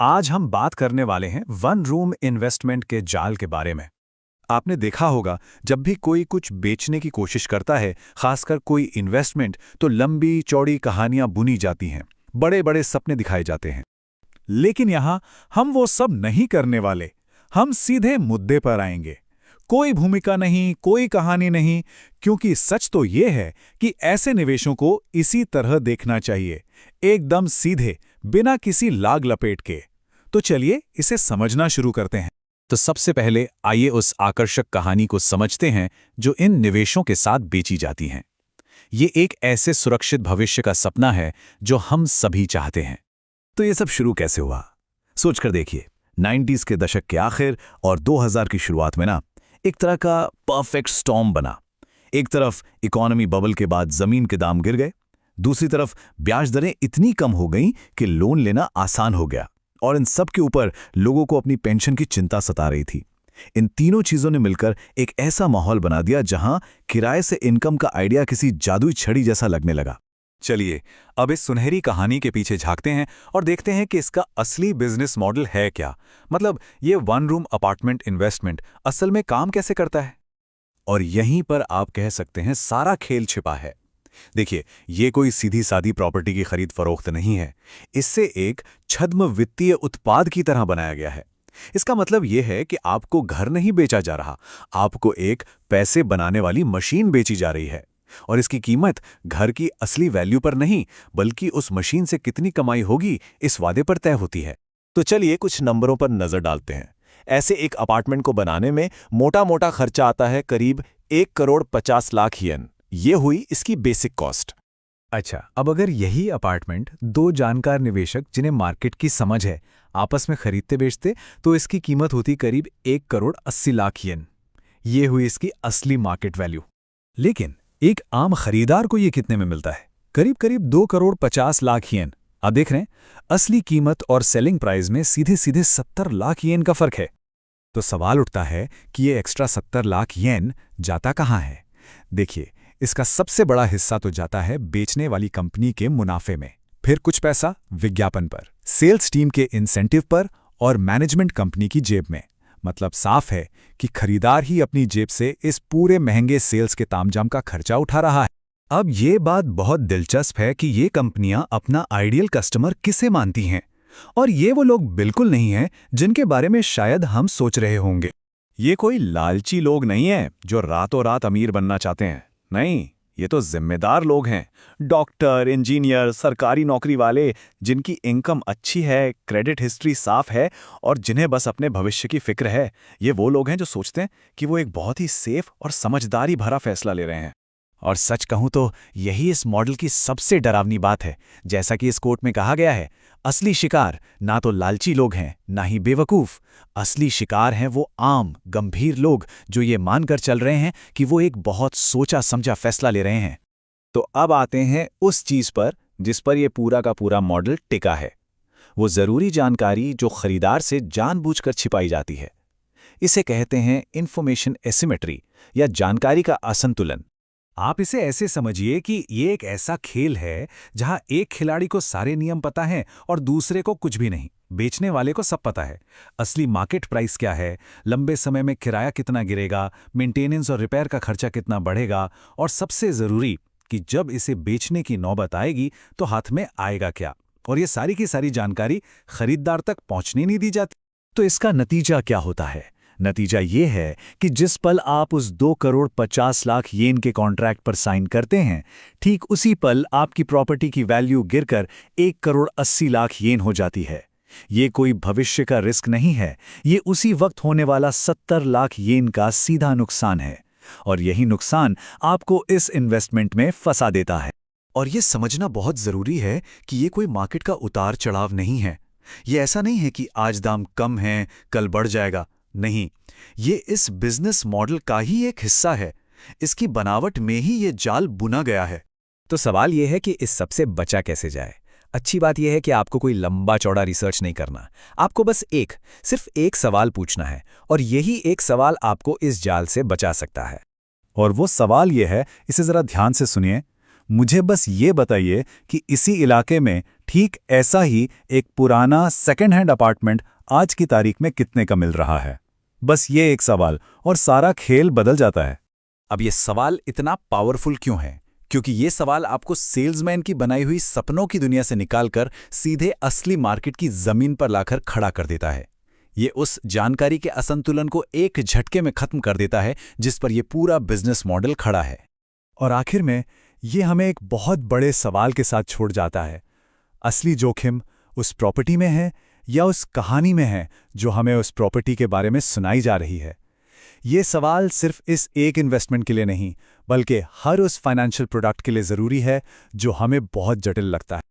आज हम बात करने वाले हैं वन रूम इन्वेस्टमेंट के जाल के बारे में। आपने देखा होगा, जब भी कोई कुछ बेचने की कोशिश करता है, खासकर कोई इन्वेस्टमेंट, तो लंबी चौड़ी कहानियां बुनी जाती हैं, बड़े बड़े सपने दिखाए जाते हैं। लेकिन यहां हम वो सब नहीं करने वाले। हम सीधे मुद्दे पर आएंगे। कोई भूमिका नहीं, कोई कहानी नहीं, क्योंकि सच तो ये है कि ऐसे निवेशों को इसी तरह देखना चाहिए, एकदम सीधे, बिना किसी लाग लपेट के। तो चलिए इसे समझना शुरू करते हैं। तो सबसे पहले आइए उस आकर्षक कहानी को समझते हैं जो इन निवेशों के साथ बेची जाती हैं। ये एक ऐसे सुरक्षित भविष्य का सपना है जो हम सभी चाहते हैं। तो ये सब शुरू कैसे हुआ, सोचकर देखिए। 90s के दशक के आखिर और 2000 की शुरुआत में एक तरह का परफेक्ट स्टॉर्म बना। एक तरफ इकोनॉमी बबल के बाद जमीन के दाम गिर गए, दूसरी तरफ ब्याज दरें इतनी कम हो गईं कि लोन लेना आसान हो गया, और इन सब के ऊपर लोगों को अपनी पेंशन की चिंता सता रही थी। इन तीनों चीजों ने मिलकर एक ऐसा माहौल बना दिया जहां किराए से इनकम का आइडिया किसी जादुई छड़ी जैसा लगने लगा। चलिए अब इस सुनहरी कहानी के पीछे झांकते हैं और देखते हैं कि इसका असली बिजनेस मॉडल है क्या। मतलब ये वन रूम अपार्टमेंट इन्वेस्टमेंट असल में काम कैसे करता है। और यहीं पर आप कह सकते हैं सारा खेल छिपा है। देखिए, ये कोई सीधी सादी प्रॉपर्टी की खरीद फरोख्त नहीं है। इससे एक छद्म वित्तीय उत्पाद की तरह बनाया गया है। इसका मतलब यह है कि आपको घर नहीं बेचा जा रहा, आपको एक पैसे बनाने वाली मशीन बेची जा रही है। और इसकी कीमत घर की असली वैल्यू पर नहीं, बल्कि उस मशीन से कितनी कमाई होगी इस वादे पर तय होती है। तो चलिए कुछ नंबरों पर नजर डालते हैं। ऐसे एक अपार्टमेंट को बनाने में मोटा मोटा खर्चा आता है करीब 1,50,00,000 येन। ये हुई इसकी बेसिक कॉस्ट। अच्छा, अब अगर यही अपार्टमेंट दो जानकार निवेशक जिन्हें मार्केट की समझ है आपस में खरीदते बेचते, तो इसकी कीमत होती करीब 1,80,00,000 येन। ये हुई इसकी असली मार्केट वैल्यू। लेकिन एक आम खरीदार को ये कितने में मिलता है? करीब करीब 2,50,00,000 येन। अब देख रहे हैं, असली कीमत और सेलिंग प्राइस में सीधे सीधे 70,00,000 येन का फर्क है। तो सवाल उठता है कि ये एक्स्ट्रा 70,00,000 येन जाता कहाँ है? देखिए, इसका सबसे बड़ा हिस्सा तो जाता है बेचने वाली कंपनी के मुनाफे में, फिर कुछ पैसा विज्ञापन पर, सेल्स टीम के इंसेंटिव पर और मैनेजमेंट कंपनी की जेब में। मतलब साफ है कि खरीदार ही अपनी जेब से इस पूरे महंगे सेल्स के तामझाम का खर्चा उठा रहा है। अब ये बात बहुत दिलचस्प है कि ये कंपनियां अपना आइडियल कस्टमर किसे मानती हैं, और ये वो लोग बिल्कुल नहीं हैं जिनके बारे में शायद हम सोच रहे होंगे। ये कोई लालची लोग नहीं हैं जो रातों रात अमीर बनना चाहते हैं। नहीं, ये तो जिम्मेदार लोग हैं। डॉक्टर, इंजीनियर, सरकारी नौकरी वाले, जिनकी इनकम अच्छी है, क्रेडिट हिस्ट्री साफ है और जिन्हें बस अपने भविष्य की फिक्र है। ये वो लोग हैं जो सोचते हैं कि वो एक बहुत ही सेफ और समझदारी भरा फैसला ले रहे हैं। और सच कहूं तो यही इस मॉडल की सबसे डरावनी बात है। जैसा कि इस कोट में कहा गया है, असली शिकार ना तो लालची लोग हैं, ना ही बेवकूफ। असली शिकार हैं वो आम, गंभीर लोग जो ये मानकर चल रहे हैं कि वो एक बहुत सोचा समझा फैसला ले रहे हैं। तो अब आते हैं उस चीज पर जिस पर यह पूरा का पूरा मॉडल टिका है। वो जरूरी जानकारी जो खरीदार से जानबूझकर छिपाई जाती है। इसे कहते हैं इंफॉर्मेशन एसिमेट्री या जानकारी का असंतुलन। आप इसे ऐसे समझिए कि ये एक ऐसा खेल है जहां एक खिलाड़ी को सारे नियम पता हैं और दूसरे को कुछ भी नहीं। बेचने वाले को सब पता है, असली मार्केट प्राइस क्या है, लंबे समय में किराया कितना गिरेगा, मेंटेनेंस और रिपेयर का खर्चा कितना बढ़ेगा, और सबसे जरूरी कि जब इसे बेचने की नौबत आएगी तो हाथ में आएगा क्या। और ये सारी की सारी जानकारी खरीदार तक पहुंचने नहीं दी जाती। तो इसका नतीजा क्या होता है? नतीजा ये है कि जिस पल आप उस 2,50,00,000 येन के कॉन्ट्रैक्ट पर साइन करते हैं, ठीक उसी पल आपकी प्रॉपर्टी की वैल्यू गिरकर 1,80,00,000 येन हो जाती है। ये कोई भविष्य का रिस्क नहीं है, ये उसी वक्त होने वाला 70,00,000 येन का सीधा नुकसान है। और यही नुकसान आपको इस इन्वेस्टमेंट में फंसा देता है। और ये समझना बहुत जरूरी है कि ये कोई मार्केट का उतार चढ़ाव नहीं है। ये ऐसा नहीं है कि आज दाम कम है, कल बढ़ जाएगा। नहीं, ये इस बिजनेस मॉडल का ही एक हिस्सा है। इसकी बनावट में ही ये जाल बुना गया है। तो सवाल यह है कि इस सब से बचा कैसे जाए। अच्छी बात यह है कि आपको कोई लंबा चौड़ा रिसर्च नहीं करना। आपको बस सिर्फ एक सवाल पूछना है, और यही एक सवाल आपको इस जाल से बचा सकता है। और वो सवाल यह है, इसे जरा ध्यान से सुनिए। मुझे बस ये बताइए कि इसी इलाके में ठीक ऐसा ही एक पुराना सेकेंड हैंड अपार्टमेंट आज की तारीख में कितने का मिल रहा है? बस ये एक सवाल और सारा खेल बदल जाता है। अब ये सवाल इतना पावरफुल क्यों है? क्योंकि ये सवाल आपको सेल्समैन की बनाई हुई सपनों की दुनिया से निकालकर सीधे असली मार्केट की जमीन पर लाकर खड़ा कर देता है। ये उस जानकारी के असंतुलन को एक झटके में खत्म कर देता है जिस पर यह पूरा बिजनेस मॉडल खड़ा है। और आखिर में ये हमें एक बहुत बड़े सवाल के साथ छोड़ जाता है। असली जोखिम उस प्रॉपर्टी में है या उस कहानी में है जो हमें उस प्रॉपर्टी के बारे में सुनाई जा रही है? ये सवाल सिर्फ इस एक इन्वेस्टमेंट के लिए नहीं, बल्कि हर उस फाइनेंशियल प्रोडक्ट के लिए ज़रूरी है जो हमें बहुत जटिल लगता है।